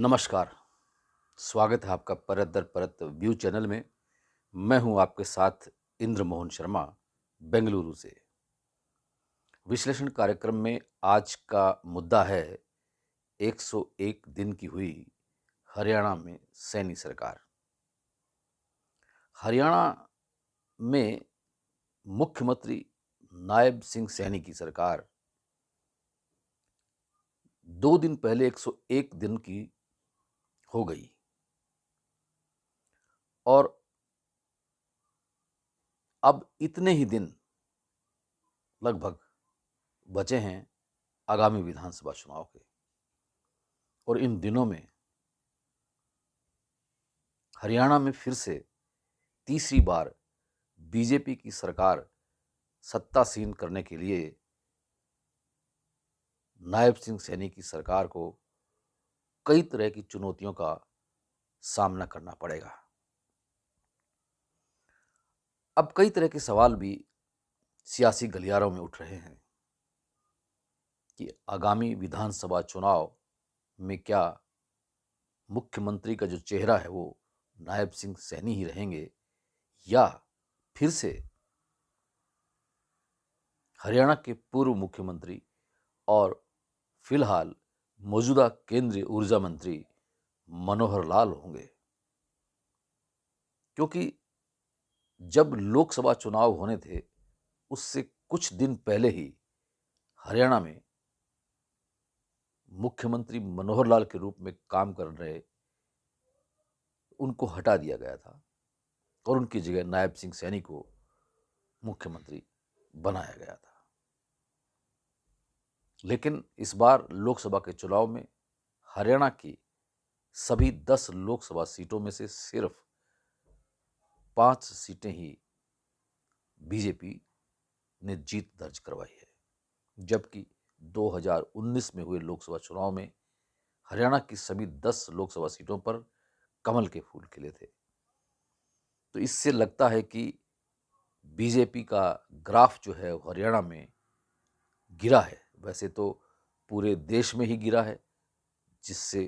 नमस्कार। स्वागत है आपका परत दर परत व्यू चैनल में। मैं हूं आपके साथ इंद्र मोहन शर्मा, बेंगलुरु से। विश्लेषण कार्यक्रम में आज का मुद्दा है 101 दिन की हुई हरियाणा में सैनी सरकार। हरियाणा में मुख्यमंत्री नायब सिंह सैनी की सरकार 2 दिन पहले 101 दिन की हो गई और अब इतने ही दिन लगभग बचे हैं आगामी विधानसभा चुनाव के। और इन दिनों में हरियाणा में फिर से तीसरी बार बीजेपी की सरकार सत्तासीन करने के लिए नायब सिंह सैनी की सरकार को कई तरह की चुनौतियों का सामना करना पड़ेगा। अब कई तरह के सवाल भी सियासी गलियारों में उठ रहे हैं कि आगामी विधानसभा चुनाव में क्या मुख्यमंत्री का जो चेहरा है वो नायब सिंह सैनी ही रहेंगे या फिर से हरियाणा के पूर्व मुख्यमंत्री और फिलहाल मौजूदा केंद्रीय ऊर्जा मंत्री मनोहर लाल होंगे। क्योंकि जब लोकसभा चुनाव होने थे उससे कुछ दिन पहले ही हरियाणा में मुख्यमंत्री मनोहर लाल के रूप में काम कर रहे उनको हटा दिया गया था और उनकी जगह नायब सिंह सैनी को मुख्यमंत्री बनाया गया था। लेकिन इस बार लोकसभा के चुनाव में हरियाणा की सभी 10 लोकसभा सीटों में से सिर्फ 5 सीटें ही बीजेपी ने जीत दर्ज करवाई है, जबकि 2019 में हुए लोकसभा चुनाव में हरियाणा की सभी 10 लोकसभा सीटों पर कमल के फूल खिले थे। तो इससे लगता है कि बीजेपी का ग्राफ जो है हरियाणा में गिरा है। वैसे तो पूरे देश में ही गिरा है, जिससे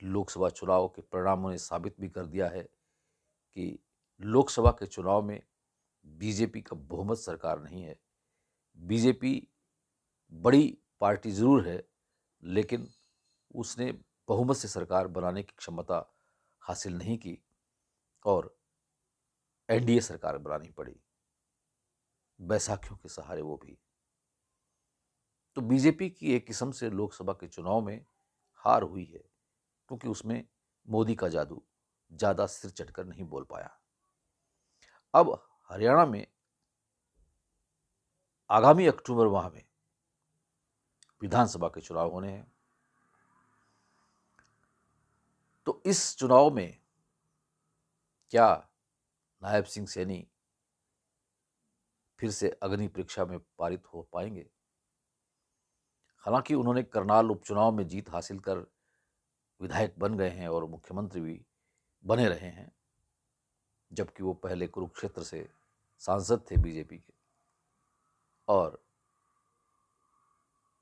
लोकसभा चुनाव के परिणामों ने साबित भी कर दिया है कि लोकसभा के चुनाव में बीजेपी का बहुमत सरकार नहीं है। बीजेपी बड़ी पार्टी जरूर है, लेकिन उसने बहुमत से सरकार बनाने की क्षमता हासिल नहीं की और एनडीए सरकार बनानी पड़ी, बैसाखियों के सहारे वो भी। तो बीजेपी की एक किस्म से लोकसभा के चुनाव में हार हुई है, क्योंकि उसमें मोदी का जादू ज़्यादा सिर चढ़कर नहीं बोल पाया। अब हरियाणा में आगामी अक्टूबर माह में विधानसभा के चुनाव होने हैं। तो इस चुनाव में क्या नायब सिंह सैनी फिर से अग्नि परीक्षा में पारित हो पाएंगे? हालांकि उन्होंने करनाल उपचुनाव में जीत हासिल कर विधायक बन गए हैं और मुख्यमंत्री भी बने रहे हैं, जबकि वो पहले कुरुक्षेत्र से सांसद थे बीजेपी के, और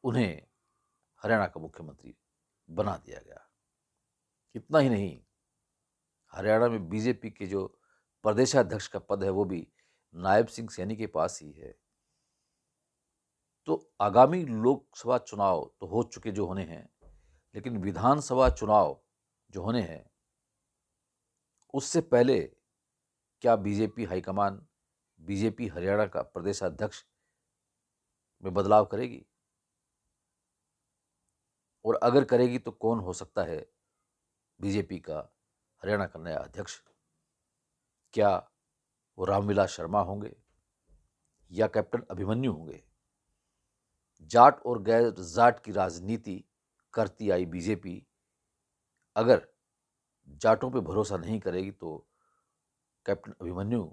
उन्हें हरियाणा का मुख्यमंत्री बना दिया गया। इतना ही नहीं, हरियाणा में बीजेपी के जो प्रदेशाध्यक्ष का पद है वो भी नायब सिंह सैनी के पास ही है। तो आगामी लोकसभा चुनाव तो हो चुके जो होने हैं, लेकिन विधानसभा चुनाव जो होने हैं उससे पहले क्या बीजेपी हाईकमान बीजेपी हरियाणा का प्रदेशाध्यक्ष में बदलाव करेगी? और अगर करेगी तो कौन हो सकता है बीजेपी का हरियाणा का नया अध्यक्ष? क्या वो रामविलास शर्मा होंगे या कैप्टन अभिमन्यु होंगे? जाट और गैर जाट की राजनीति करती आई बीजेपी अगर जाटों पे भरोसा नहीं करेगी तो कैप्टन अभिमन्यु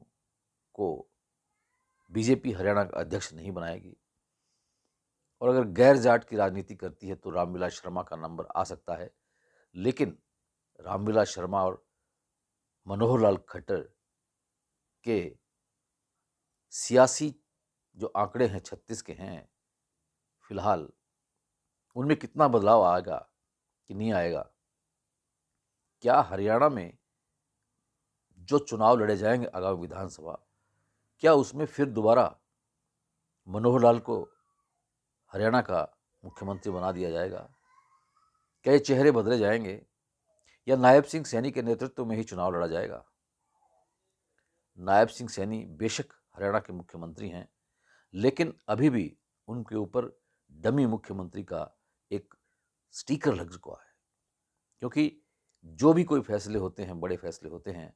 को बीजेपी हरियाणा का अध्यक्ष नहीं बनाएगी। और अगर गैर जाट की राजनीति करती है तो रामविलास शर्मा का नंबर आ सकता है, लेकिन रामविलास शर्मा और मनोहर लाल खट्टर के सियासी जो आंकड़े हैं 36 के हैं फिलहाल, उनमें कितना बदलाव आएगा कि नहीं आएगा, क्या हरियाणा में जो चुनाव लड़े जाएंगे आगामी विधानसभा, क्या उसमें फिर दोबारा मनोहर लाल को हरियाणा का मुख्यमंत्री बना दिया जाएगा? क्या ये चेहरे बदले जाएंगे या नायब सिंह सैनी के नेतृत्व में ही चुनाव लड़ा जाएगा? नायब सिंह सैनी बेशक हरियाणा के मुख्यमंत्री हैं, लेकिन अभी भी उनके ऊपर डमी मुख्यमंत्री का एक स्टिकर लग चुका है, क्योंकि जो भी कोई फैसले होते हैं, बड़े फैसले होते हैं,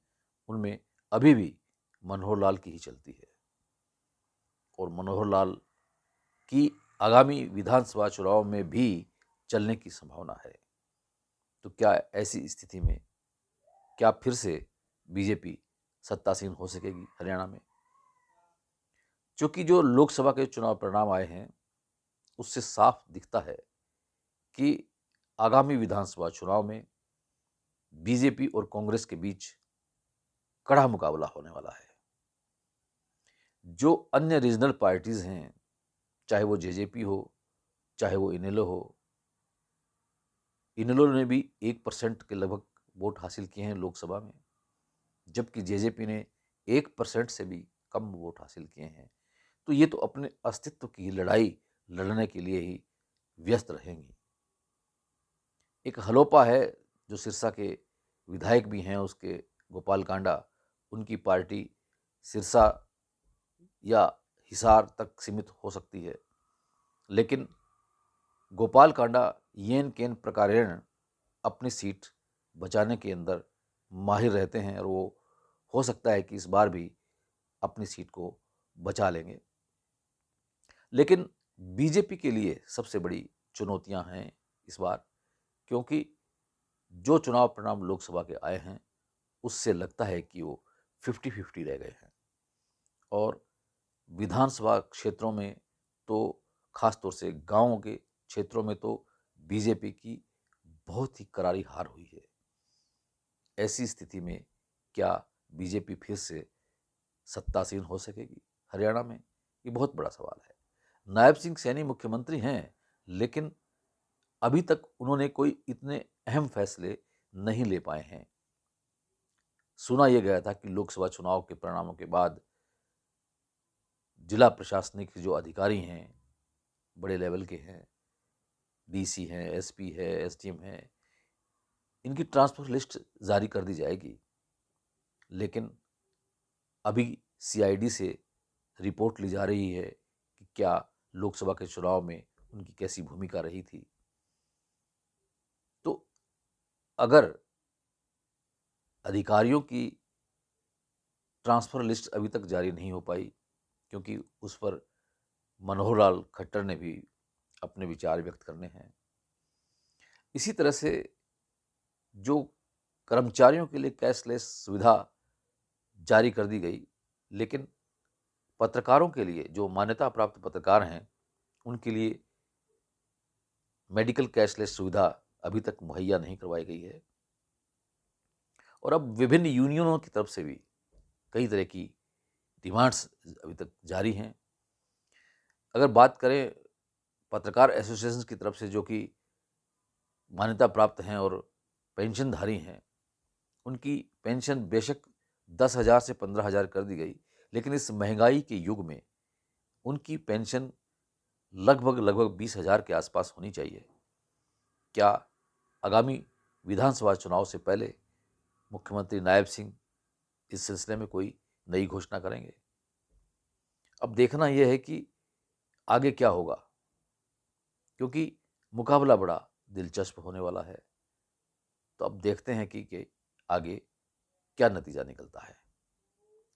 उनमें अभी भी मनोहर लाल की ही चलती है और मनोहर लाल की आगामी विधानसभा चुनाव में भी चलने की संभावना है। तो क्या ऐसी स्थिति में क्या फिर से बीजेपी सत्तासीन हो सकेगी हरियाणा में? क्योंकि जो लोकसभा के चुनाव परिणाम आए हैं, उससे साफ दिखता है कि आगामी विधानसभा चुनाव में बीजेपी और कांग्रेस के बीच कड़ा मुकाबला होने वाला है। जो अन्य रीजनल पार्टीज हैं, चाहे वो जेजेपी हो, चाहे वो इनेलो हो, इनेलो ने भी 1% के लगभग वोट हासिल किए हैं लोकसभा में, जबकि जेजेपी ने 1% से भी कम वोट हासिल किए हैं। तो ये तो अपने अस्तित्व की लड़ाई लड़ने के लिए ही व्यस्त रहेंगी। एक हलोपा है जो सिरसा के विधायक भी हैं, उसके गोपाल कांडा, उनकी पार्टी सिरसा या हिसार तक सीमित हो सकती है, लेकिन गोपाल कांडा येन केन प्रकारेण अपनी सीट बचाने के अंदर माहिर रहते हैं और वो हो सकता है कि इस बार भी अपनी सीट को बचा लेंगे। लेकिन बीजेपी के लिए सबसे बड़ी चुनौतियां हैं इस बार, क्योंकि जो चुनाव परिणाम लोकसभा के आए हैं उससे लगता है कि वो 50-50 रह गए हैं और विधानसभा क्षेत्रों में तो खास तौर से गांवों के क्षेत्रों में तो बीजेपी की बहुत ही करारी हार हुई है। ऐसी स्थिति में क्या बीजेपी फिर से सत्तासीन हो सकेगी हरियाणा में? ये बहुत बड़ा सवाल है। नायब सिंह सैनी मुख्यमंत्री हैं, लेकिन अभी तक उन्होंने कोई इतने अहम फैसले नहीं ले पाए हैं। सुना यह गया था कि लोकसभा चुनाव के परिणामों के बाद जिला प्रशासनिक जो अधिकारी हैं, बड़े लेवल के हैं, डीसी हैं, एसपी है, एसडीएम है, इनकी ट्रांसफर लिस्ट जारी कर दी जाएगी। लेकिन अभी सीआईडी से रिपोर्ट ली जा रही है कि क्या लोकसभा के चुनाव में उनकी कैसी भूमिका रही थी। तो अगर अधिकारियों की ट्रांसफ़र लिस्ट अभी तक जारी नहीं हो पाई, क्योंकि उस पर मनोहर लाल खट्टर ने भी अपने विचार व्यक्त करने हैं। इसी तरह से जो कर्मचारियों के लिए कैशलेस सुविधा जारी कर दी गई, लेकिन पत्रकारों के लिए, जो मान्यता प्राप्त पत्रकार हैं, उनके लिए मेडिकल कैशलेस सुविधा अभी तक मुहैया नहीं करवाई गई है। और अब विभिन्न यूनियनों की तरफ से भी कई तरह की डिमांड्स अभी तक जारी हैं। अगर बात करें पत्रकार एसोसिएशन की तरफ से, जो कि मान्यता प्राप्त हैं और पेंशनधारी हैं, उनकी पेंशन बेशक 10,000 से 15,000 कर दी गई, लेकिन इस महंगाई के युग में उनकी पेंशन लगभग 20,000 के आसपास होनी चाहिए। क्या आगामी विधानसभा चुनाव से पहले मुख्यमंत्री नायब सिंह इस सिलसिले में कोई नई घोषणा करेंगे? अब देखना यह है कि आगे क्या होगा, क्योंकि मुकाबला बड़ा दिलचस्प होने वाला है। तो अब देखते हैं कि आगे क्या नतीजा निकलता है।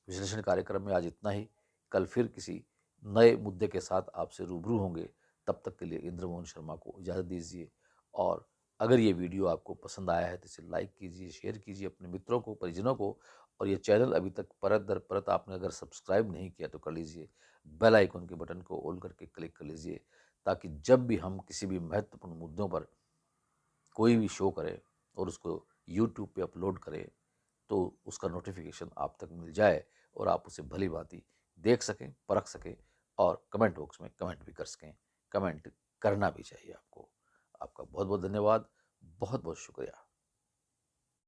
विश्लेषण कार्यक्रम में आज इतना ही। कल फिर किसी नए मुद्दे के साथ आपसे रूबरू होंगे। तब तक के लिए इंद्रमोहन शर्मा को इजाज़त दीजिए। और अगर ये वीडियो आपको पसंद आया है तो इसे लाइक कीजिए, शेयर कीजिए अपने मित्रों को, परिजनों को। और ये चैनल अभी तक परत दर परत आपने अगर सब्सक्राइब नहीं किया तो कर लीजिए। बेल आइकन के बटन को ऑल करके क्लिक कर लीजिए, ताकि जब भी हम किसी भी महत्वपूर्ण मुद्दों पर कोई भी शो करें और उसको यूट्यूब पे अपलोड करें, तो उसका नोटिफिकेशन आप तक मिल जाए और आप उसे भली भांति देख सकें, परख सकें और कमेंट बॉक्स में कमेंट भी कर सकें। कमेंट करना भी चाहिए आपको। आपका बहुत बहुत धन्यवाद, बहुत बहुत शुक्रिया।